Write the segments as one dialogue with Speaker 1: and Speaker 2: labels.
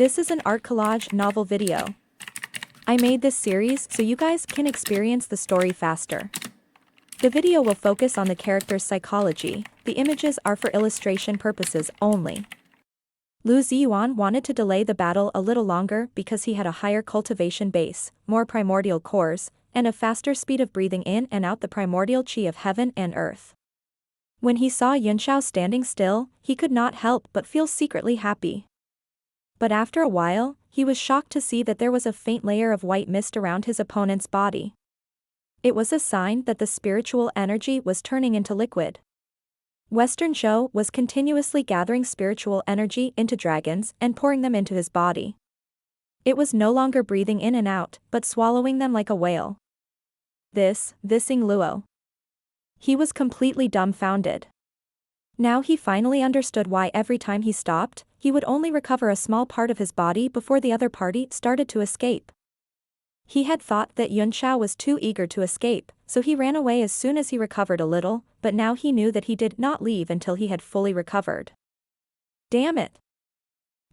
Speaker 1: This is an art collage novel video. I made this series so you guys can experience the story faster. The video will focus on the character's psychology, the images are for illustration purposes only. Lu Ziyuan wanted to delay the battle a little longer because he had a higher cultivation base, more primordial cores, and a faster speed of breathing in and out the primordial chi of heaven and earth. When he saw Yunxiao standing still, he could not help but feel secretly happy. But after a while, he was shocked to see that there was a faint layer of white mist around his opponent's body. It was a sign that the spiritual energy was turning into liquid. Western Zhou was continuously gathering spiritual energy into dragons and pouring them into his body. It was no longer breathing in and out, but swallowing them like a whale. Vising Luo. He was completely dumbfounded. Now he finally understood why every time he stopped, he would only recover a small part of his body before the other party started to escape. He had thought that Yunxiao was too eager to escape, so he ran away as soon as he recovered a little, but now he knew that he did not leave until he had fully recovered. Damn it!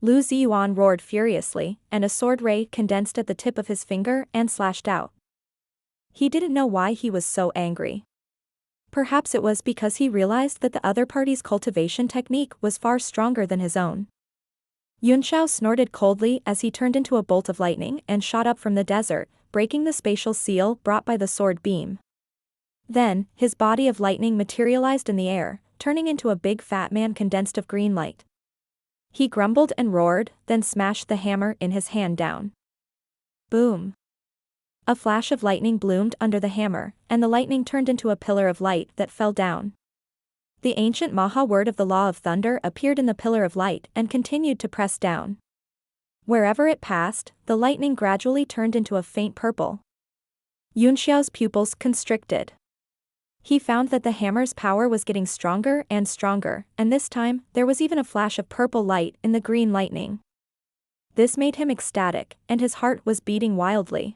Speaker 1: Lu Ziyuan roared furiously, and a sword ray condensed at the tip of his finger and slashed out. He didn't know why he was so angry. Perhaps it was because he realized that the other party's cultivation technique was far stronger than his own. Yunxiao snorted coldly as he turned into a bolt of lightning and shot up from the desert, breaking the spatial seal brought by the sword beam. Then, his body of lightning materialized in the air, turning into a big fat man condensed of green light. He grumbled and roared, then smashed the hammer in his hand down. Boom! A flash of lightning bloomed under the hammer, and the lightning turned into a pillar of light that fell down. The ancient Maha word of the law of thunder appeared in the pillar of light and continued to press down. Wherever it passed, the lightning gradually turned into a faint purple. Yunxiao's pupils constricted. He found that the hammer's power was getting stronger and stronger, and this time, there was even a flash of purple light in the green lightning. This made him ecstatic, and his heart was beating wildly.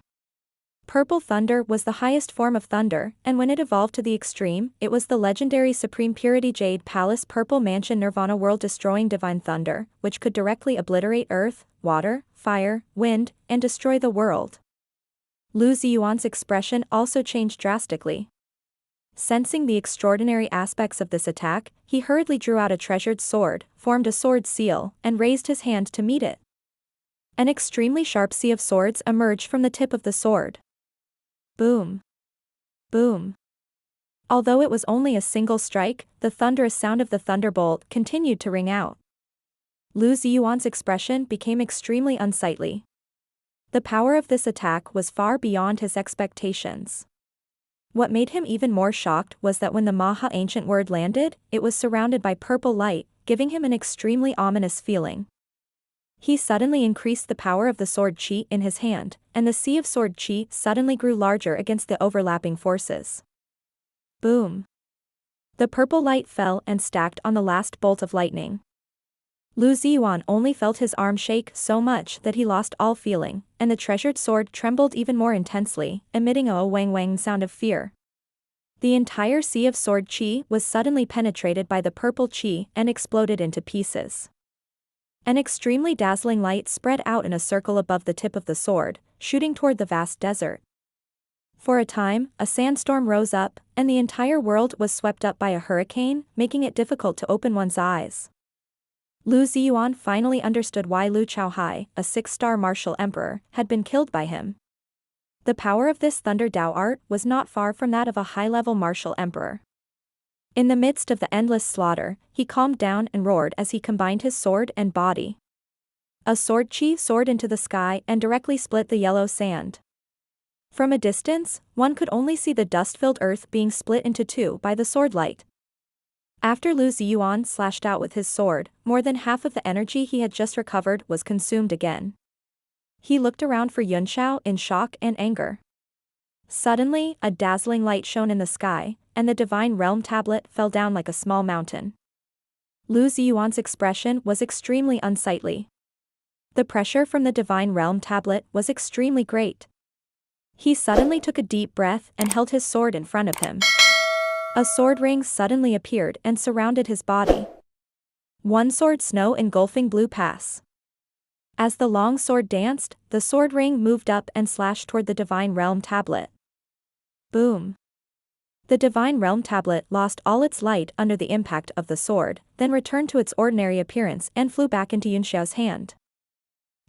Speaker 1: Purple thunder was the highest form of thunder, and when it evolved to the extreme, it was the legendary Supreme Purity Jade Palace Purple Mansion Nirvana world-destroying divine thunder, which could directly obliterate earth, water, fire, wind, and destroy the world. Lu Ziyuan's expression also changed drastically. Sensing the extraordinary aspects of this attack, he hurriedly drew out a treasured sword, formed a sword seal, and raised his hand to meet it. An extremely sharp sea of swords emerged from the tip of the sword. Boom! Boom! Although it was only a single strike, the thunderous sound of the thunderbolt continued to ring out. Lu Ziyuan's expression became extremely unsightly. The power of this attack was far beyond his expectations. What made him even more shocked was that when the Maha ancient word landed, it was surrounded by purple light, giving him an extremely ominous feeling. He suddenly increased the power of the sword chi in his hand, and the sea of sword chi suddenly grew larger against the overlapping forces. Boom! The purple light fell and stacked on the last bolt of lightning. Lu Ziyuan only felt his arm shake so much that he lost all feeling, and the treasured sword trembled even more intensely, emitting a wang wang sound of fear. The entire sea of sword chi was suddenly penetrated by the purple chi and exploded into pieces. An extremely dazzling light spread out in a circle above the tip of the sword, shooting toward the vast desert. For a time, a sandstorm rose up, and the entire world was swept up by a hurricane, making it difficult to open one's eyes. Lu Ziyuan finally understood why Lu Chaohai, a 6-star martial emperor, had been killed by him. The power of this Thunder Dao art was not far from that of a high-level martial emperor. In the midst of the endless slaughter, he calmed down and roared as he combined his sword and body. A sword chi soared into the sky and directly split the yellow sand. From a distance, one could only see the dust-filled earth being split into two by the sword light. After Lu Ziyuan slashed out with his sword, more than half of the energy he had just recovered was consumed again. He looked around for Yunxiao in shock and anger. Suddenly, a dazzling light shone in the sky, and the Divine Realm tablet fell down like a small mountain. Lu Ziyuan's expression was extremely unsightly. The pressure from the Divine Realm tablet was extremely great. He suddenly took a deep breath and held his sword in front of him. A sword ring suddenly appeared and surrounded his body. One sword snow engulfing blue pass. As the long sword danced, the sword ring moved up and slashed toward the Divine Realm tablet. Boom. The Divine Realm tablet lost all its light under the impact of the sword, then returned to its ordinary appearance and flew back into Yunxiao's hand.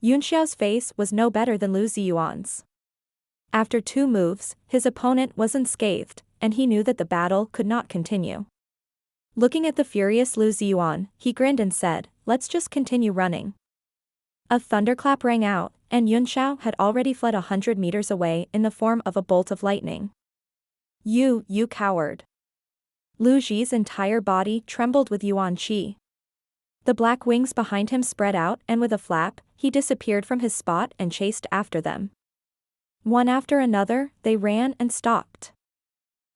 Speaker 1: Yunxiao's face was no better than Lu Ziyuan's. After 2 moves, his opponent was unscathed, and he knew that the battle could not continue. Looking at the furious Lu Ziyuan, he grinned and said, "Let's just continue running." A thunderclap rang out, and Yunxiao had already fled 100 meters away in the form of a bolt of lightning. You coward." Lu Ji's entire body trembled with Yuan Qi. The black wings behind him spread out and with a flap, he disappeared from his spot and chased after them. One after another, they ran and stopped.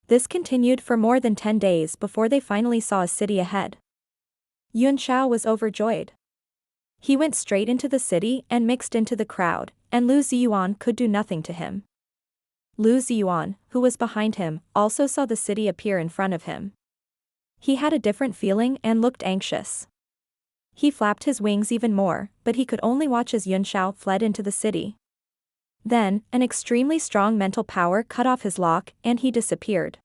Speaker 1: This continued for more than 10 days before they finally saw a city ahead. Yunxiao was overjoyed. He went straight into the city and mixed into the crowd, and Lu Ziyuan could do nothing to him. Lu Ziyuan, who was behind him, also saw the city appear in front of him. He had a different feeling and looked anxious. He flapped his wings even more, but he could only watch as Yunxiao fled into the city. Then, an extremely strong mental power cut off his lock, and he disappeared.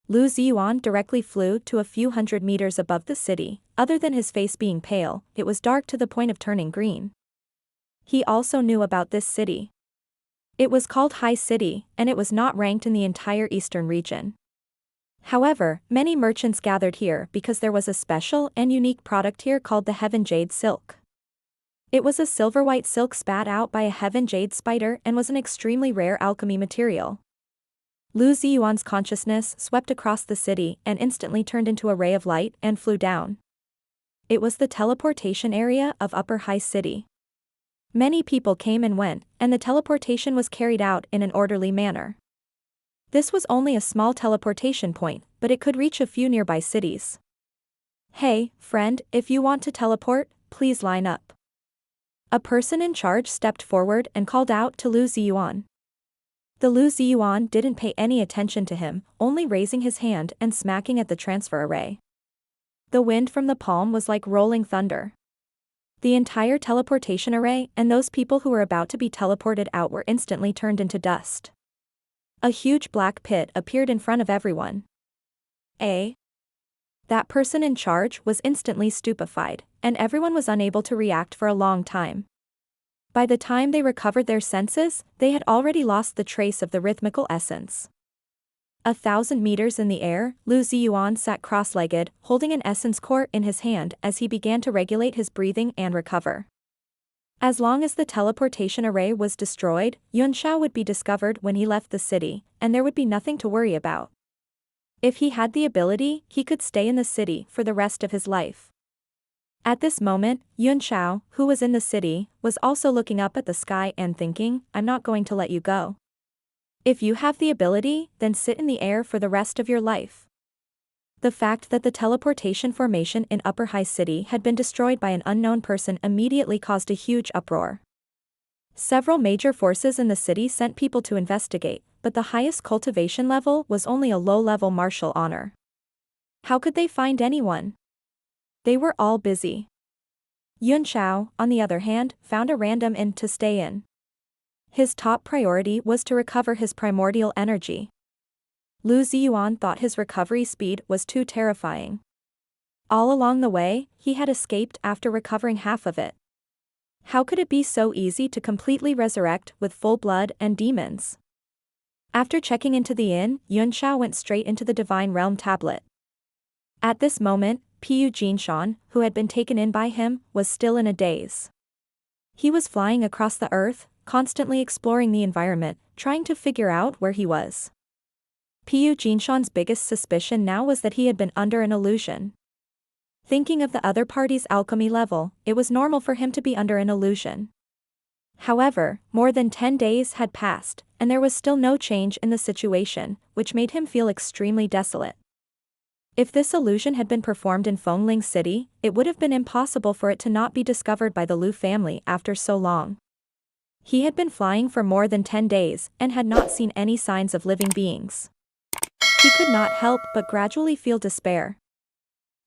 Speaker 1: Lu Ziyuan directly flew to a few hundred meters above the city. Other than his face being pale, it was dark to the point of turning green. He also knew about this city. It was called High City, and it was not ranked in the entire eastern region. However, many merchants gathered here because there was a special and unique product here called the Heaven Jade Silk. It was a silver-white silk spat out by a heaven jade spider and was an extremely rare alchemy material. Lu Ziyuan's consciousness swept across the city and instantly turned into a ray of light and flew down. It was the teleportation area of Upper High City. Many people came and went, and the teleportation was carried out in an orderly manner. This was only a small teleportation point, but it could reach a few nearby cities. "Hey, friend, if you want to teleport, please line up." A person in charge stepped forward and called out to Lu Ziyuan. The Lu Ziyuan didn't pay any attention to him, only raising his hand and smacking at the transfer array. The wind from the palm was like rolling thunder. The entire teleportation array and those people who were about to be teleported out were instantly turned into dust. A huge black pit appeared in front of everyone. That person in charge was instantly stupefied, and everyone was unable to react for a long time. By the time they recovered their senses, they had already lost the trace of the rhythmical essence. 1,000 meters in the air, Lu Ziyuan sat cross-legged, holding an essence core in his hand as he began to regulate his breathing and recover. As long as the teleportation array was destroyed, Yunxiao would be discovered when he left the city, and there would be nothing to worry about. If he had the ability, he could stay in the city for the rest of his life. At this moment, Yunxiao, who was in the city, was also looking up at the sky and thinking, "I'm not going to let you go. If you have the ability, then sit in the air for the rest of your life." The fact that the teleportation formation in Upper High City had been destroyed by an unknown person immediately caused a huge uproar. Several major forces in the city sent people to investigate, but the highest cultivation level was only a low-level martial honor. How could they find anyone? They were all busy. Yunxiao, on the other hand, found a random inn to stay in. His top priority was to recover his primordial energy. Lu Ziyuan thought his recovery speed was too terrifying. All along the way, he had escaped after recovering half of it. How could it be so easy to completely resurrect with full blood and demons? After checking into the inn, Yunxiao went straight into the Divine Realm tablet. At this moment, Pu Jinshan, who had been taken in by him, was still in a daze. He was flying across the earth, constantly exploring the environment, trying to figure out where he was. Pu Jinshan's biggest suspicion now was that he had been under an illusion. Thinking of the other party's alchemy level, it was normal for him to be under an illusion. However, more than 10 days had passed, and there was still no change in the situation, which made him feel extremely desolate. If this illusion had been performed in Fengling City, it would have been impossible for it to not be discovered by the Lu family after so long. He had been flying for more than 10 days and had not seen any signs of living beings. He could not help but gradually feel despair.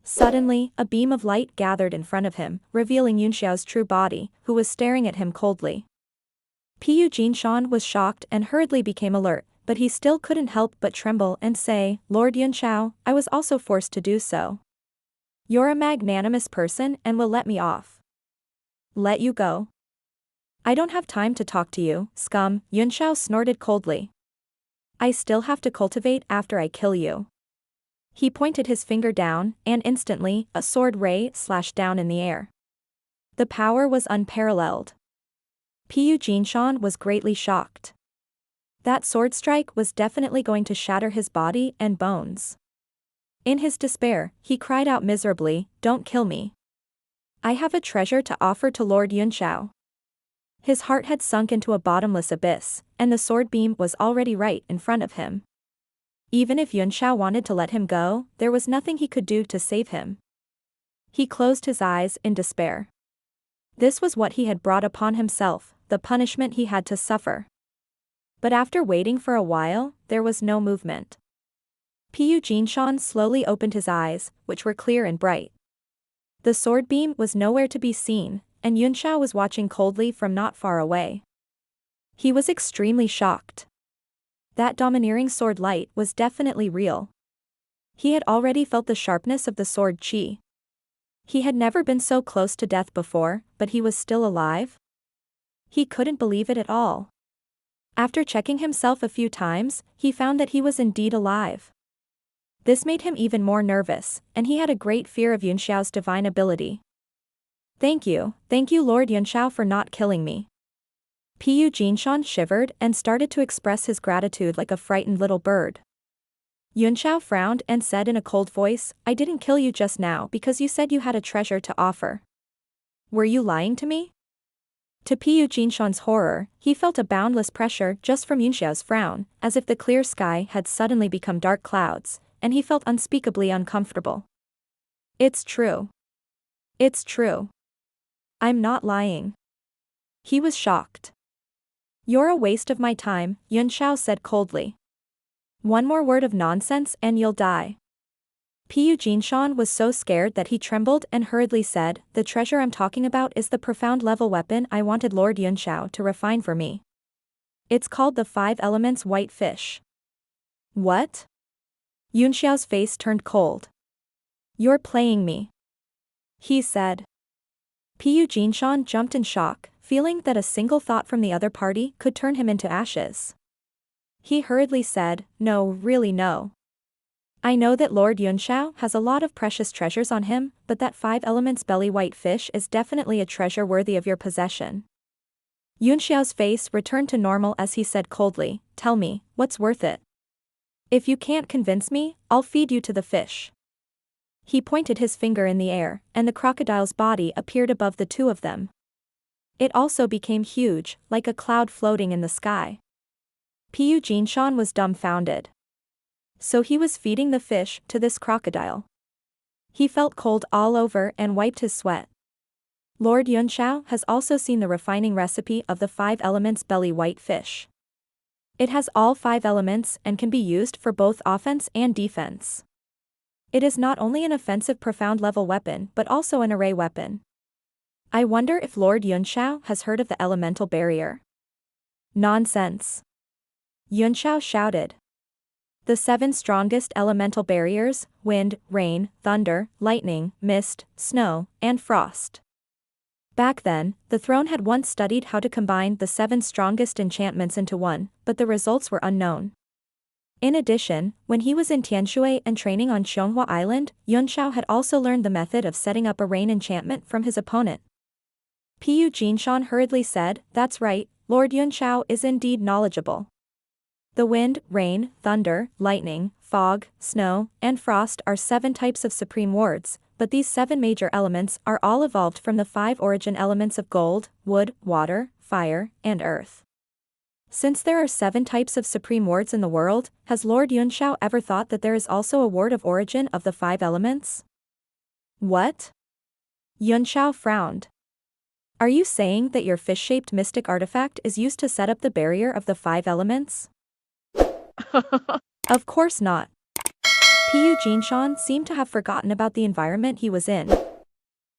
Speaker 1: Suddenly, a beam of light gathered in front of him, revealing Yunxiao's true body, who was staring at him coldly. Pu Jinshan was shocked and hurriedly became alert, but he still couldn't help but tremble and say, "Lord Yunxiao, I was also forced to do so. You're a magnanimous person and will let me off. Let you go. I don't have time to talk to you, scum," Yunxiao snorted coldly. "I still have to cultivate after I kill you." He pointed his finger down, and instantly, a sword ray slashed down in the air. The power was unparalleled. Pu Jinshan was greatly shocked. That sword strike was definitely going to shatter his body and bones. In his despair, he cried out miserably, "Don't kill me. I have a treasure to offer to Lord Yunxiao." His heart had sunk into a bottomless abyss, and the sword beam was already right in front of him. Even if Yunxiao wanted to let him go, there was nothing he could do to save him. He closed his eyes in despair. This was what he had brought upon himself, the punishment he had to suffer. But after waiting for a while, there was no movement. Pu Jinshan slowly opened his eyes, which were clear and bright. The sword beam was nowhere to be seen, and Yunxiao was watching coldly from not far away. He was extremely shocked. That domineering sword light was definitely real. He had already felt the sharpness of the sword qi. He had never been so close to death before, but he was still alive? He couldn't believe it at all. After checking himself a few times, he found that he was indeed alive. This made him even more nervous, and he had a great fear of Yunxiao's divine ability. Thank you, Lord Yunxiao, for not killing me." Pu Jinshan shivered and started to express his gratitude like a frightened little bird. Yunxiao frowned and said in a cold voice, "I didn't kill you just now because you said you had a treasure to offer. Were you lying to me?" To Pu Jinshan's horror, he felt a boundless pressure just from Yunxiao's frown, as if the clear sky had suddenly become dark clouds, and he felt unspeakably uncomfortable. "It's true. It's true. I'm not lying." He was shocked. "You're a waste of my time," Yunxiao said coldly. "One more word of nonsense and you'll die." Pu Jinshan was so scared that he trembled and hurriedly said, "The treasure I'm talking about is the profound level weapon I wanted Lord Yunxiao to refine for me. It's called the 5 Elements White Fish." "What?" Yunxiao's face turned cold. "You're playing me," he said. Pu Jinshan jumped in shock, feeling that a single thought from the other party could turn him into ashes. He hurriedly said, "No, really no. I know that Lord Yunxiao has a lot of precious treasures on him, but that 5 Elements belly white fish is definitely a treasure worthy of your possession." Yunxiao's face returned to normal as he said coldly, "Tell me, what's worth it? If you can't convince me, I'll feed you to the fish." He pointed his finger in the air, and the crocodile's body appeared above the two of them. It also became huge, like a cloud floating in the sky. Pu Jinshan was dumbfounded. So he was feeding the fish to this crocodile. He felt cold all over and wiped his sweat. Lord Yunxiao has also seen the refining recipe of the 5 Elements belly white fish. It has all 5 elements and can be used for both offense and defense. It is not only an offensive profound level weapon but also an array weapon. I wonder if Lord Yunxiao has heard of the elemental barrier. Nonsense. Yunxiao shouted. The 7 strongest elemental barriers: wind, rain, thunder, lightning, mist, snow, and frost. Back then, the throne had once studied how to combine the 7 strongest enchantments into one, but the results were unknown. In addition, when he was in Tianshui and training on Xianghua Island, Yunxiao had also learned the method of setting up a rain enchantment from his opponent. Pu Jinshan hurriedly said, "That's right, Lord Yunxiao is indeed knowledgeable. The wind, rain, thunder, lightning, fog, snow, and frost are 7 types of supreme wards, but these 7 major elements are all evolved from the 5 origin elements of gold, wood, water, fire, and earth. Since there are 7 types of supreme wards in the world, has Lord Yunxiao ever thought that there is also a ward of origin of the 5 elements?" "What?" Yunxiao frowned. "Are you saying that your fish-shaped mystic artifact is used to set up the barrier of the 5 elements?" "Of course not." Piyu Jinshan seemed to have forgotten about the environment he was in.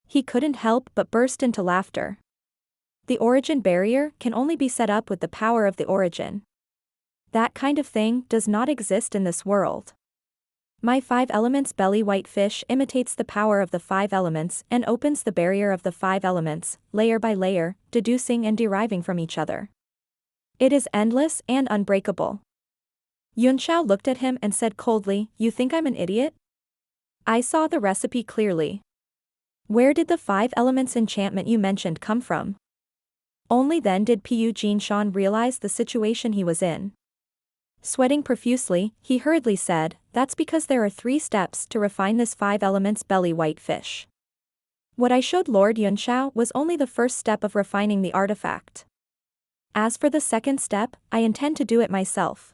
Speaker 1: He couldn't help but burst into laughter. The origin barrier can only be set up with the power of the origin. That kind of thing does not exist in this world. My 5 elements belly white fish imitates the power of the 5 elements and opens the barrier of the 5 elements, layer by layer, deducing and deriving from each other. It is endless and unbreakable. Yunxiao looked at him and said coldly, "You think I'm an idiot?" I saw the recipe clearly. Where did the 5 elements enchantment you mentioned come from? Only then did Piyu Jinshan realize the situation he was in. Sweating profusely, he hurriedly said, "That's because there are 3 steps to refine this 5 elements belly white fish. What I showed Lord Yunxiao was only the first step of refining the artifact. As for the second step, I intend to do it myself.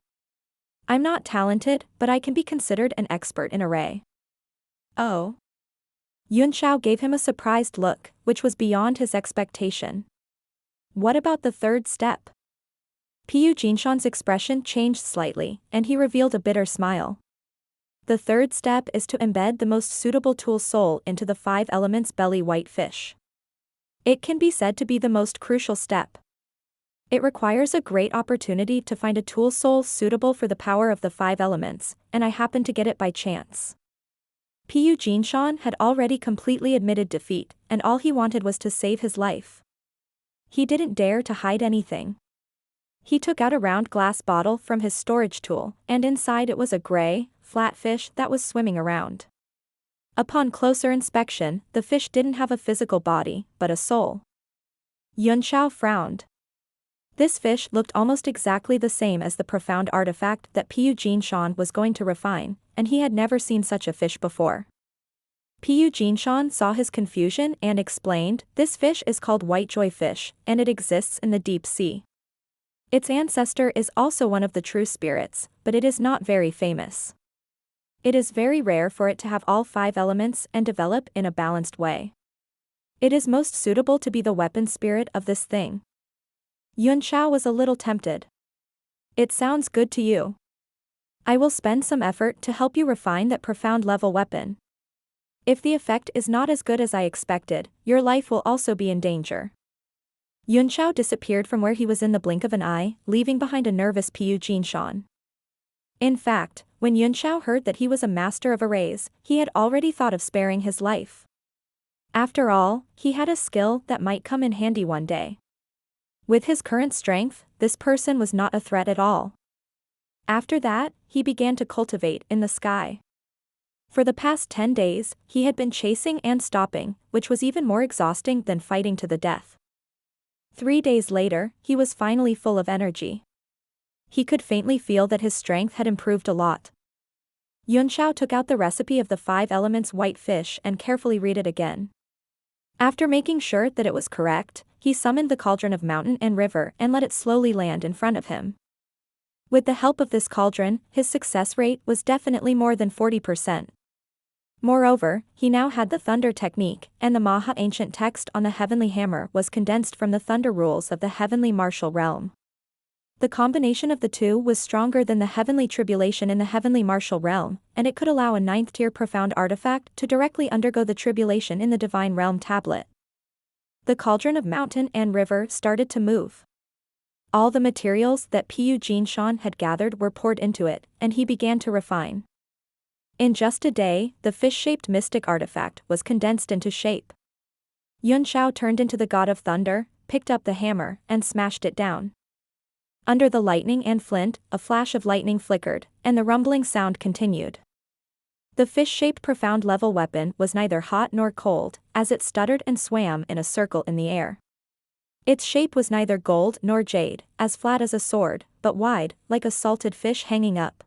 Speaker 1: I'm not talented, but I can be considered an expert in array." Oh. Yunxiao gave him a surprised look, which was beyond his expectation. What about the third step? Piyu Jinshan's expression changed slightly, and he revealed a bitter smile. The third step is to embed the most suitable tool soul into the 5 elements belly white fish. It can be said to be the most crucial step. It requires a great opportunity to find a tool soul suitable for the power of the 5 elements, and I happened to get it by chance. Piyu Jinshan had already completely admitted defeat, and all he wanted was to save his life. He didn't dare to hide anything. He took out a round glass bottle from his storage tool, and inside it was a gray, flat fish that was swimming around. Upon closer inspection, the fish didn't have a physical body, but a soul. Yunxiao frowned. This fish looked almost exactly the same as the profound artifact that Piyu Jinshan was going to refine, and he had never seen such a fish before. Piyu Jinshan saw his confusion and explained, "This fish is called white joy fish, and it exists in the deep sea. Its ancestor is also one of the true spirits, but it is not very famous. It is very rare for it to have all 5 elements and develop in a balanced way. It is most suitable to be the weapon spirit of this thing." Yunxiao was a little tempted. "It sounds good to you. I will spend some effort to help you refine that profound level weapon. If the effect is not as good as I expected, your life will also be in danger." Yunxiao disappeared from where he was in the blink of an eye, leaving behind a nervous Piyu Jinshan. In fact, when Yunxiao heard that he was a master of arrays, he had already thought of sparing his life. After all, he had a skill that might come in handy one day. With his current strength, this person was not a threat at all. After that, he began to cultivate in the sky. For the past 10 days, he had been chasing and stopping, which was even more exhausting than fighting to the death. 3 days later, he was finally full of energy. He could faintly feel that his strength had improved a lot. Yunxiao took out the recipe of the 5 elements white fish and carefully read it again. After making sure that it was correct, he summoned the cauldron of mountain and river and let it slowly land in front of him. With the help of this cauldron, his success rate was definitely more than 40%. Moreover, he now had the thunder technique, and the Maha ancient text on the heavenly hammer was condensed from the thunder rules of the heavenly martial realm. The combination of the two was stronger than the heavenly tribulation in the heavenly martial realm, and it could allow a 9th-tier profound artifact to directly undergo the tribulation in the divine realm tablet. The cauldron of mountain and river started to move. All the materials that Piyu Jinshan had gathered were poured into it, and he began to refine. In just a day, the fish-shaped mystic artifact was condensed into shape. Yunxiao turned into the god of thunder, picked up the hammer, and smashed it down. Under the lightning and flint, a flash of lightning flickered, and the rumbling sound continued. The fish-shaped profound level weapon was neither hot nor cold, as it stuttered and swam in a circle in the air. Its shape was neither gold nor jade, as flat as a sword, but wide, like a salted fish hanging up.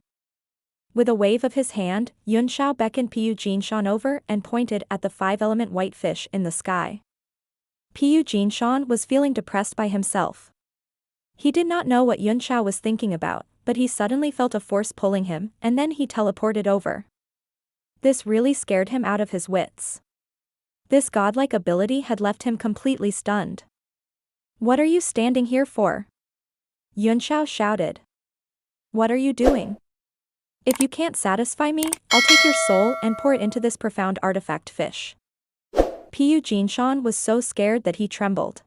Speaker 1: With a wave of his hand, Yunxiao beckoned Piyu Jinshan over and pointed at the 5-element white fish in the sky. Piyu Jinshan was feeling depressed by himself. He did not know what Yunxiao was thinking about, but he suddenly felt a force pulling him, and then he teleported over. This really scared him out of his wits. This godlike ability had left him completely stunned. "What are you standing here for?" Yunxiao shouted. "What are you doing?" If you can't satisfy me, I'll take your soul and pour it into this profound artifact fish. Pu Jinshan was so scared that he trembled.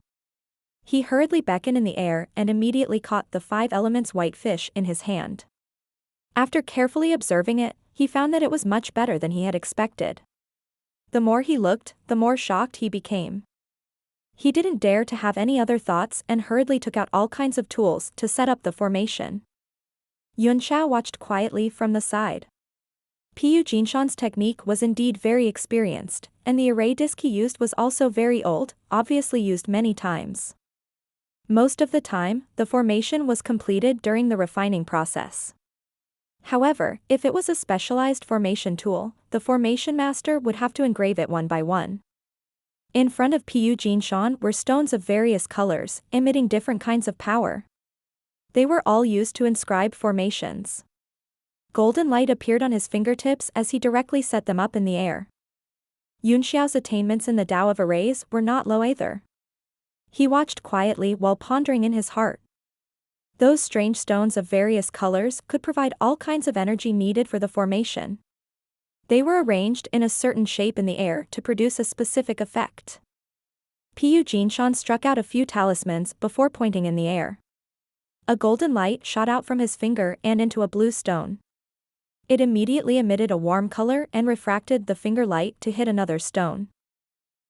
Speaker 1: He hurriedly beckoned in the air and immediately caught the 5 elements white fish in his hand. After carefully observing it, he found that it was much better than he had expected. The more he looked, the more shocked he became. He didn't dare to have any other thoughts and hurriedly took out all kinds of tools to set up the formation. Yunxiao watched quietly from the side. Pu Jinshan's technique was indeed very experienced, and the array disc he used was also very old, obviously used many times. Most of the time, the formation was completed during the refining process. However, if it was a specialized formation tool, the formation master would have to engrave it one by one. In front of Pu Jinshan were stones of various colors, emitting different kinds of power. They were all used to inscribe formations. Golden light appeared on his fingertips as he directly set them up in the air. Yunxiao's attainments in the Tao of arrays were not low either. He watched quietly while pondering in his heart. Those strange stones of various colors could provide all kinds of energy needed for the formation. They were arranged in a certain shape in the air to produce a specific effect. Pu Jinshan struck out a few talismans before pointing in the air. A golden light shot out from his finger and into a blue stone. It immediately emitted a warm color and refracted the finger light to hit another stone.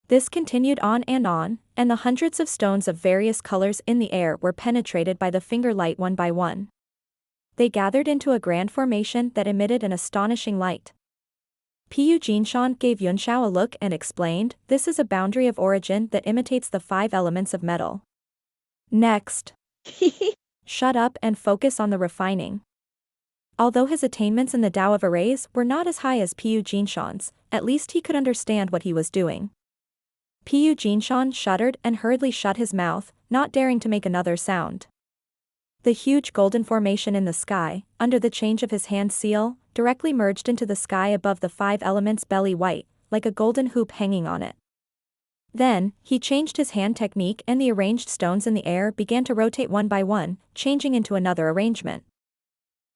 Speaker 1: This continued on, and the hundreds of stones of various colors in the air were penetrated by the finger light one by one. They gathered into a grand formation that emitted an astonishing light. Pu Jinshan gave Yunxiao a look and explained, "This is a boundary of origin that imitates the 5 elements of metal." Next. Shut up and focus on the refining. Although his attainments in the Tao of arrays were not as high as Pu Jinshan's, at least he could understand what he was doing. Pu Jinshan shuddered and hurriedly shut his mouth, not daring to make another sound. The huge golden formation in the sky, under the change of his hand seal, directly merged into the sky above the 5 elements belly white, like a golden hoop hanging on it. Then, he changed his hand technique and the arranged stones in the air began to rotate one by one, changing into another arrangement.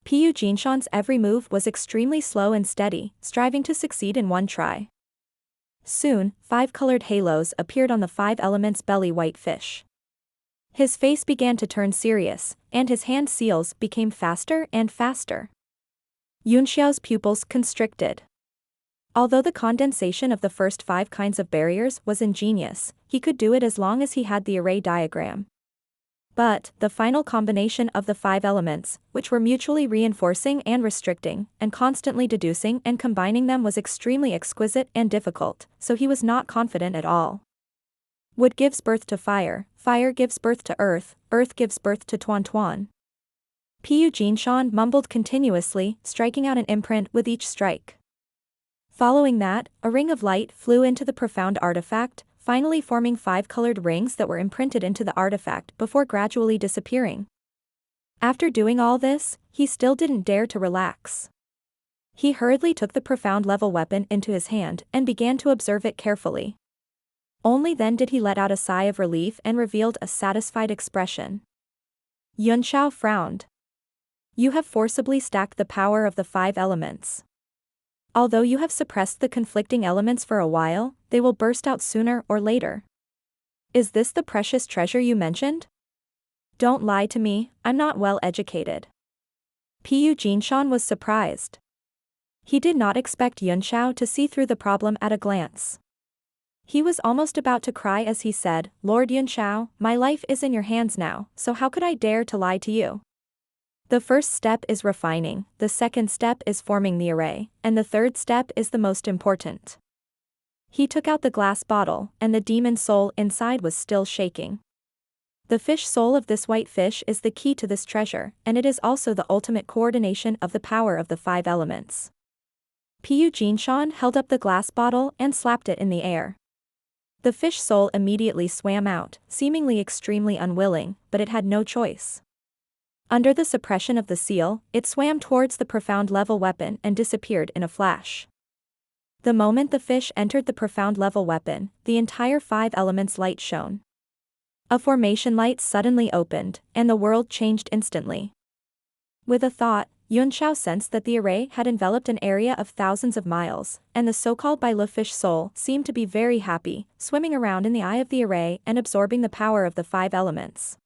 Speaker 1: Pu Jinshan's every move was extremely slow and steady, striving to succeed in one try. Soon, 5 colored halos appeared on the 5 elements belly white fish. His face began to turn serious, and his hand seals became faster and faster. Yunxiao's pupils constricted. Although the condensation of the first 5 kinds of barriers was ingenious, he could do it as long as he had the array diagram. But, the final combination of the 5 elements, which were mutually reinforcing and restricting, and constantly deducing and combining them was extremely exquisite and difficult, so he was not confident at all. Wood gives birth to fire, fire gives birth to earth gives birth to Tuan Tuan. Pu Jinshan mumbled continuously, striking out an imprint with each strike. Following that, a ring of light flew into the profound artifact, finally forming 5 colored rings that were imprinted into the artifact before gradually disappearing. After doing all this, he still didn't dare to relax. He hurriedly took the profound level weapon into his hand and began to observe it carefully. Only then did he let out a sigh of relief and revealed a satisfied expression. Yunxiao frowned. "You have forcibly stacked the power of the 5 elements. Although you have suppressed the conflicting elements for a while, they will burst out sooner or later. Is this the precious treasure you mentioned? Don't lie to me, I'm not well educated." Pu Jinshan was surprised. He did not expect Yunxiao to see through the problem at a glance. He was almost about to cry as he said, "Lord Yunxiao, my life is in your hands now, so how could I dare to lie to you? The first step is refining, the second step is forming the array, and the third step is the most important." He took out the glass bottle, and the demon soul inside was still shaking. The fish soul of this white fish is the key to this treasure, and it is also the ultimate coordination of the power of the 5 elements. Pu Jinshan held up the glass bottle and slapped it in the air. The fish soul immediately swam out, seemingly extremely unwilling, but it had no choice. Under the suppression of the seal, it swam towards the profound level weapon and disappeared in a flash. The moment the fish entered the profound level weapon, the entire 5 elements light shone. A formation light suddenly opened, and the world changed instantly. With a thought, Yunxiao sensed that the array had enveloped an area of thousands of miles, and the so-called Bailufish soul seemed to be very happy, swimming around in the eye of the array and absorbing the power of the five elements.